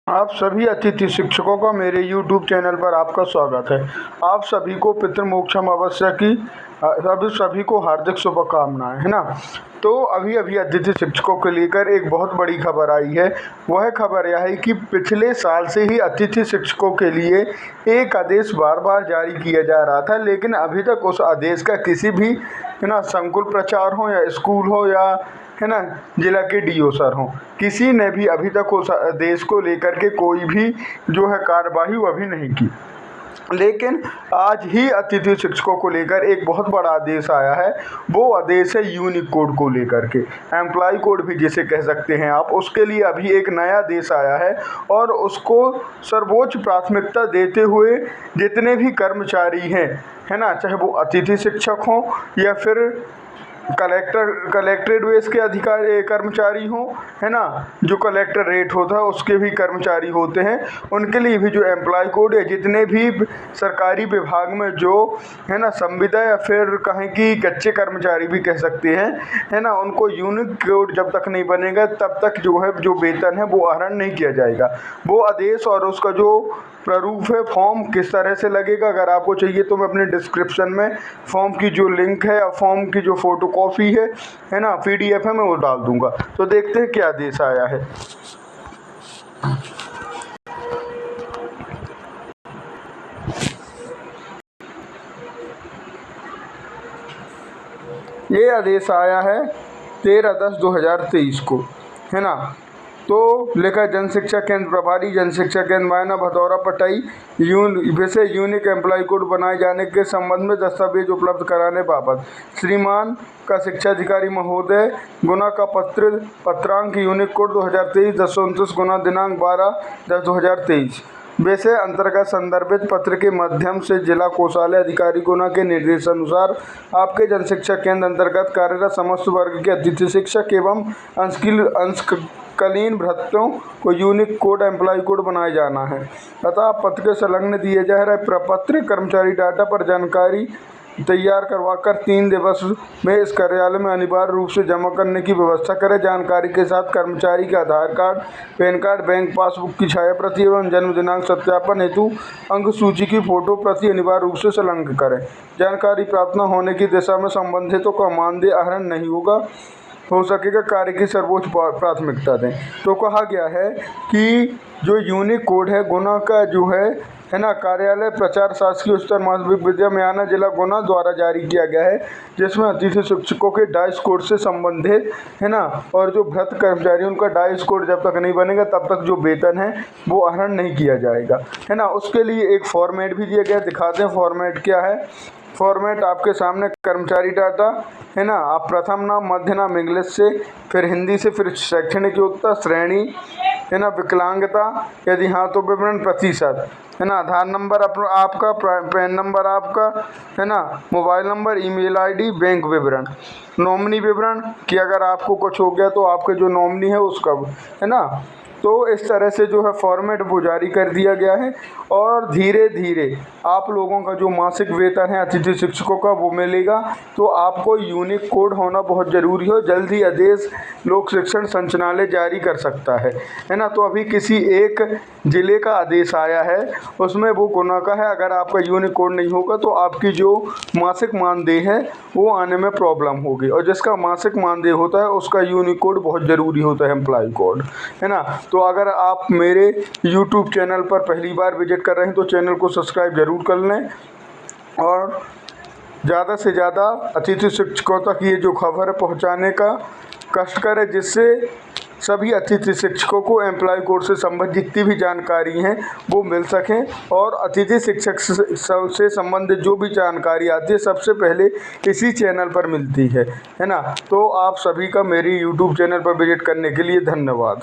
आप सभी अतिथि शिक्षकों का मेरे YouTube चैनल पर आपका स्वागत है। आप सभी को पितृमोक्षम अमावस्या की सभी को हार्दिक शुभकामनाएं, है ना। तो अभी अभी अतिथि शिक्षकों को लेकर एक बहुत बड़ी खबर आई है। वह खबर यह है कि पिछले साल से ही अतिथि शिक्षकों के लिए एक आदेश बार बार जारी किया जा रहा था, लेकिन अभी तक उस आदेश का किसी भी, है ना, संकुल प्रचार हो या स्कूल हो या, है ना, जिला के डीओ सर हों, किसी ने भी अभी तक उस आदेश को लेकर के कोई भी जो है कार्यवाही वो अभी नहीं की। लेकिन आज ही अतिथि शिक्षकों को लेकर एक बहुत बड़ा आदेश आया है। वो आदेश है यूनिक कोड को लेकर के, एम्प्लॉय कोड भी जिसे कह सकते हैं आप। उसके लिए अभी एक नया आदेश आया है और उसको सर्वोच्च प्राथमिकता देते हुए जितने भी कर्मचारी हैं, है ना, चाहे वो अतिथि शिक्षक हों या फिर कलेक्ट्रेट बेस के अधिकारी कर्मचारी हों, है ना, जो कलेक्टर रेट होता है उसके भी कर्मचारी होते हैं, उनके लिए भी जो एम्प्लॉय कोड है, जितने भी सरकारी विभाग में जो, है ना, संविदा या फिर कहें कि कच्चे कर्मचारी भी कह सकते हैं, है ना, उनको यूनिक कोड जब तक नहीं बनेगा तब तक जो है जो वेतन है वो आहरण नहीं किया जाएगा। वो आदेश और उसका जो प्रारूप है, फॉर्म किस तरह से लगेगा, अगर आपको चाहिए तो मैं अपने डिस्क्रिप्शन में फॉर्म की जो लिंक है या फॉर्म की जो फोटो कॉपी है ना, PDF है, मैं वो डाल दूंगा। तो देखते हैं क्या आदेश आया है। ये आदेश आया है 13/10/2023 को, है ना। तो लिखा जनशिक्षा केंद्र प्रभारी, जनशिक्षा केंद्र मायना भदौरा पटाई वैसे यूनिक एम्प्लॉय कोड बनाए जाने के संबंध में दस्तावेज उपलब्ध कराने बाबत श्रीमान का शिक्षा अधिकारी महोदय गुना का पत्रांक यूनिक कोड 2023 1029 गुना दिनांक 12/10/2023 वैसे अंतर्गत संदर्भित पत्र के माध्यम से जिला कोषालय अधिकारी गुना के निर्देशानुसार आपके जनशिक्षा केंद्र अंतर्गत कार्यरत समस्त वर्ग के अतिथि शिक्षक एवं अंशकालीन भृत्यों को यूनिक कोड एम्प्लॉय कोड बनाए जाना है तथा पत्र के संलग्न दिए जा रहे प्रपत्र कर्मचारी डाटा पर जानकारी तैयार करवाकर 3 दिवस में इस कार्यालय में अनिवार्य रूप से जमा करने की व्यवस्था करें। जानकारी के साथ कर्मचारी के Aadhaar card, PAN card, bank passbook की छाया प्रति एवं जन्म दिनांक सत्यापन हेतु अंक सूची की फोटो प्रति अनिवार्य रूप से संलग्न करें। जानकारी प्राप्त न होने की दिशा में संबंधितों का मानदेय आहरण नहीं हो सकेगा। कार्य की सर्वोच्च प्राथमिकता दें। तो कहा गया है कि जो यूनिक कोड है गुना का जो है ना, कार्यालय प्रचार शासकीय उच्चतर माध्यमिक विद्यालय जिला गुना द्वारा जारी किया गया है, जिसमें अतिथि शिक्षकों के डाइस कोड से संबंधित, है ना, और जो भ्रष्ट कर्मचारी उनका डाइस कोड जब तक नहीं बनेगा तब तक जो वेतन है वो आहरण नहीं किया जाएगा, है ना। उसके लिए एक फॉर्मेट भी दिया गया, दिखाते हैं फॉर्मेट क्या है। फॉर्मेट आपके सामने कर्मचारी डाटा, है ना, आप प्रथम नाम, मध्य नाम इंग्लिश से, फिर हिंदी से, फिर शैक्षणिक योग्यता, श्रेणी, है ना, विकलांगता, यदि हाँ तो विवरण, प्रतिशत, है ना, आधार नंबर आपका, पैन नंबर आपका, है ना, mobile number, email ID, bank विवरण, नॉमिनी विवरण कि अगर आपको कुछ हो गया तो आपके जो नॉमिनी है उसका, है ना। तो इस तरह से जो है फॉर्मेट वो जारी कर दिया गया है और धीरे धीरे आप लोगों का जो मासिक वेतन है अतिथि शिक्षकों का वो मिलेगा। तो आपको यूनिक कोड होना बहुत ज़रूरी हो। जल्द ही आदेश लोक शिक्षण संचालनालय जारी कर सकता है ना। तो अभी किसी एक ज़िले का आदेश आया है, उसमें वो गुना का है। अगर आपका यूनिक कोड नहीं होगा तो आपकी जो मासिक मानदेय है वो आने में प्रॉब्लम होगी, और जिसका मासिक मानदेय होता है उसका यूनिक कोड बहुत ज़रूरी होता है, एम्प्लॉय कोड, है ना। तो अगर आप मेरे YouTube चैनल पर पहली बार विजिट कर रहे हैं तो चैनल को सब्सक्राइब ज़रूर कर लें और ज़्यादा से ज़्यादा अतिथि शिक्षकों तक ये जो खबर है पहुंचाने का कष्ट करें, जिससे सभी अतिथि शिक्षकों को एम्प्लॉय कोड से संबंधित जितनी भी जानकारी हैं वो मिल सकें। और अतिथि शिक्षक से संबंधित जो भी जानकारी आती है सबसे पहले इसी चैनल पर मिलती है ना। तो आप सभी का मेरी YouTube चैनल पर विजिट करने के लिए धन्यवाद।